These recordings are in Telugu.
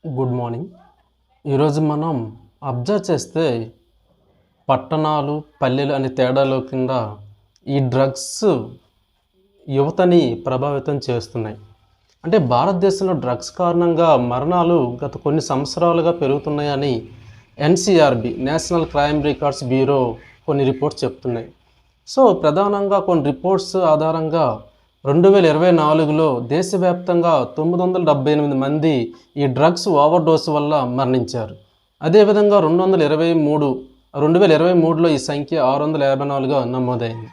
Good morning. ఈరోజు మనం అబ్జర్వ్ చేస్తే పట్టణాలు, పల్లెలు అనే తేడా లేకుండా ఈ డ్రగ్స్ యువతని ప్రభావితం చేస్తున్నాయి. అంటే భారతదేశంలో డ్రగ్స్ కారణంగా మరణాలు గత కొన్ని సంవత్సరాలుగా పెరుగుతున్నాయని NCRB national crime records bureau కొన్ని రిపోర్ట్స్ చెప్తున్నాయి. సో ప్రధానంగా కొన్ని రిపోర్ట్స్ ఆధారంగా 2024లో దేశవ్యాప్తంగా 978 మంది ఈ డ్రగ్స్ ఓవర్డోస్ వల్ల మరణించారు. అదేవిధంగా 2023లో ఈ సంఖ్య 654గా నమోదైంది.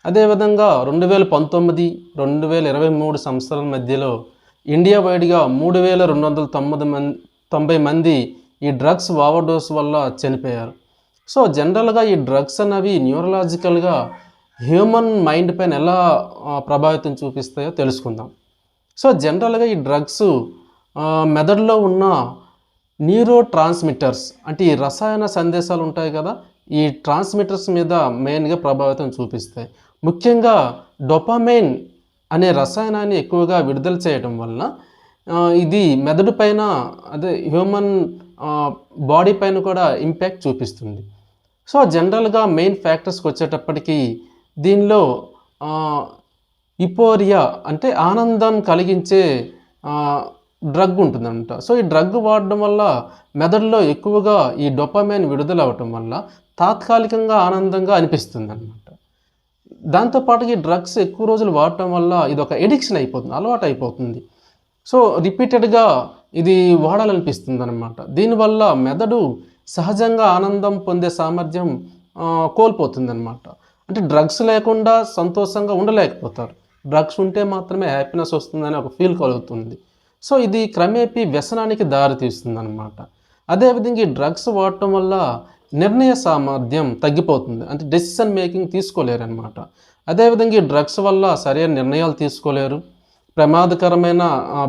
అదేవిధంగా 2019, 2023 సంవత్సరాల మధ్యలో ఇండియా వైడ్గా 3290 మంది ఈ డ్రగ్స్ ఓవర్డోస్ వల్ల చనిపోయారు. సో జనరల్గా ఈ డ్రగ్స్ అనేవి న్యూరలాజికల్గా హ్యూమన్ మైండ్ పైన ఎలా ప్రభావితం చూపిస్తాయో తెలుసుకుందాం. సో జనరల్గా ఈ డ్రగ్స్ మెదడులో ఉన్న న్యూరో ట్రాన్స్మిటర్స్ అంటే ఈ రసాయన సందేశాలు ఉంటాయి కదా, ఈ ట్రాన్స్మిటర్స్ మీద మెయిన్గా ప్రభావితం చూపిస్తాయి. ముఖ్యంగా డోపామైన్ అనే రసాయనాన్ని ఎక్కువగా విడుదల చేయడం వలన ఇది మెదడు పైన అదే హ్యూమన్ బాడీ పైన కూడా ఇంపాక్ట్ చూపిస్తుంది. సో జనరల్గా మెయిన్ ఫ్యాక్టర్స్కి వచ్చేటప్పటికి దీనిలో ఇపోరియా అంటే ఆనందం కలిగించే డ్రగ్ ఉంటుందంట. సో ఈ డ్రగ్ వాడడం వల్ల మెదడులో ఎక్కువగా ఈ డోపామైన్ విడుదల అవటం వల్ల తాత్కాలికంగా ఆనందంగా అనిపిస్తుంది అనమాట. దాంతోపాటుగా ఈ డ్రగ్స్ ఎక్కువ రోజులు వాడటం వల్ల ఇది ఒక ఎడిక్షన్ అయిపోతుంది, అలవాటు అయిపోతుంది. సో రిపీటెడ్గా ఇది వాడాలనిపిస్తుంది అనమాట. దీనివల్ల మెదడు సహజంగా ఆనందం పొందే సామర్థ్యం కోల్పోతుంది అనమాట. అంటే డ్రగ్స్ లేకుండా సంతోషంగా ఉండలేకపోతారు, డ్రగ్స్ ఉంటే మాత్రమే హ్యాపీనెస్ వస్తుందని ఒక ఫీల్ కలుగుతుంది. సో ఇది క్రమేపీ వ్యసనానికి దారితీస్తుంది అనమాట. అదేవిధంగా ఈ డ్రగ్స్ వాడటం వల్ల నిర్ణయ సామర్థ్యం తగ్గిపోతుంది, అంటే డెసిషన్ మేకింగ్ తీసుకోలేరు అనమాట. అదేవిధంగా ఈ డ్రగ్స్ వల్ల సరైన నిర్ణయాలు తీసుకోలేరు, ప్రమాదకరమైన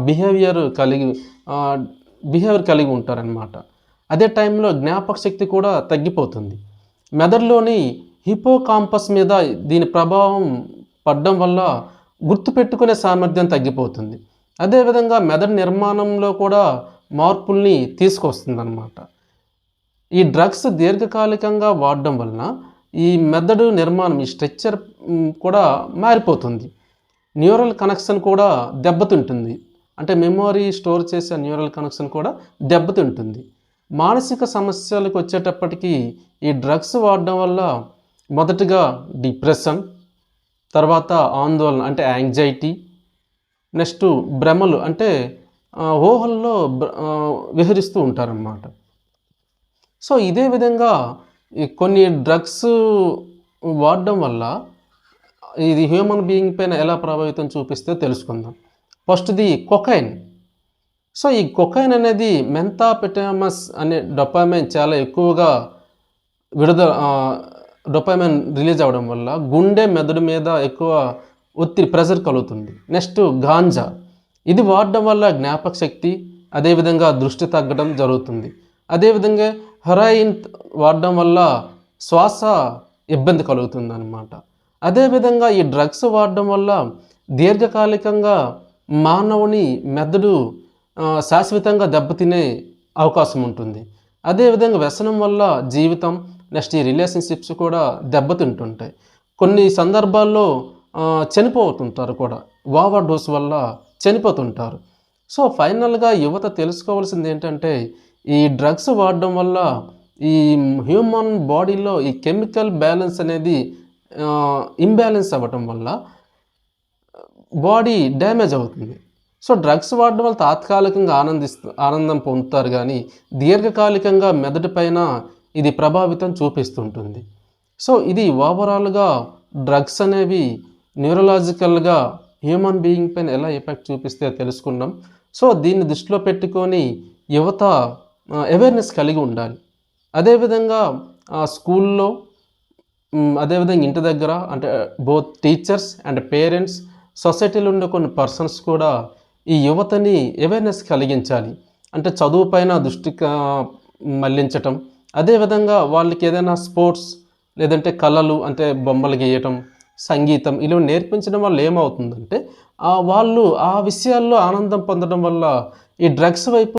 బిహేవియర్ కలిగి ఉంటారనమాట. అదే టైంలో జ్ఞాపక శక్తి కూడా తగ్గిపోతుంది. మెదడులోని హిపోకాంపస్ మీద దీని ప్రభావం పడడం వల్ల గుర్తుపెట్టుకునే సామర్థ్యం తగ్గిపోతుంది. అదేవిధంగా మెదడు నిర్మాణంలో కూడా మార్పుల్ని తీసుకొస్తుంది అన్నమాట. ఈ డ్రగ్స్ దీర్ఘకాలికంగా వాడడం వలన ఈ మెదడు నిర్మాణం, ఈ స్ట్రక్చర్ కూడా మారిపోతుంది. న్యూరల్ కనెక్షన్ కూడా దెబ్బతింటుంది, అంటే మెమొరీ స్టోర్ చేసే న్యూరల్ కనెక్షన్ కూడా దెబ్బతింటుంది. మానసిక సమస్యలకు వచ్చేటప్పటికి ఈ డ్రగ్స్ వాడడం వల్ల మొదటగా డిప్రెషన్, తర్వాత ఆందోళన అంటే యాంగ్జైటీ, నెక్స్ట్ భ్రమలు అంటే ఊహల్లో విహరిస్తూ ఉంటారన్నమాట. సో ఇదే విధంగా కొన్ని డ్రగ్స్ వాడడం వల్ల ఇది హ్యూమన్ బీయింగ్ పైన ఎలా ప్రభావితం చూపిస్తే తెలుసుకుందాం. ఫస్ట్ది కొకైన్. సో ఈ కొకైన్ అనేది మెంథాంఫెటమిన్స్ అనే డోపామైన్ చాలా ఎక్కువగా డోపామైన్ రిలీజ్ అవ్వడం వల్ల గుండె, మెదడు మీద ఎక్కువ ప్రెషర్ కలుగుతుంది. నెక్స్ట్ గాంజా. ఇది వాడడం వల్ల జ్ఞాపక శక్తి, అదేవిధంగా దృష్టి తగ్గడం జరుగుతుంది. అదేవిధంగా హెరాయిన్ వాడడం వల్ల శ్వాస ఇబ్బంది కలుగుతుంది అన్నమాట. అదేవిధంగా ఈ డ్రగ్స్ వాడడం వల్ల దీర్ఘకాలికంగా మానవుని మెదడు శాశ్వతంగా దెబ్బతినే అవకాశం ఉంటుంది. అదేవిధంగా వ్యసనం వల్ల జీవితం, నెక్స్ట్ ఈ రిలేషన్షిప్స్ కూడా దెబ్బతింటుంటాయి. కొన్ని సందర్భాల్లో చనిపోతుంటారు కూడా, ఓవర్ డోస్ వల్ల చనిపోతుంటారు. సో ఫైనల్గా యువత తెలుసుకోవాల్సింది ఏంటంటే ఈ డ్రగ్స్ వాడడం వల్ల ఈ హ్యూమన్ బాడీలో ఈ కెమికల్ బ్యాలెన్స్ అనేది ఇంబ్యాలెన్స్ అవ్వటం వల్ల బాడీ డ్యామేజ్ అవుతుంది. సో డ్రగ్స్ వాడడం వల్ల తాత్కాలికంగా ఆనందం పొందుతారు, కానీ దీర్ఘకాలికంగా మెదడు పైన ఇది ప్రభావితం చూపిస్తుంటుంది. సో ఇది ఓవరాల్గా డ్రగ్స్ అనేవి న్యూరలాజికల్గా హ్యూమన్ బీయింగ్ పైన ఎలా ఎఫెక్ట్ చూపిస్తే తెలుసుకున్నాం. సో దీన్ని దృష్టిలో పెట్టుకొని యువత అవేర్నెస్ కలిగి ఉండాలి. అదేవిధంగా స్కూల్లో, అదేవిధంగా ఇంటి దగ్గర, అంటే బోత్ టీచర్స్ అండ్ పేరెంట్స్, సొసైటీలో ఉండే కొన్ని పర్సన్స్ కూడా ఈ యువతని అవేర్నెస్ కలిగించాలి. అంటే చదువు పైన దృష్టి మళ్లించటం, అదేవిధంగా వాళ్ళకి ఏదైనా స్పోర్ట్స్ లేదంటే కళలు అంటే బొమ్మలు గీయటం, సంగీతం ఇలా నేర్పించడం వల్ల ఏమవుతుందంటే వాళ్ళు ఆ విషయాల్లో ఆనందం పొందడం వల్ల ఈ డ్రగ్స్ వైపు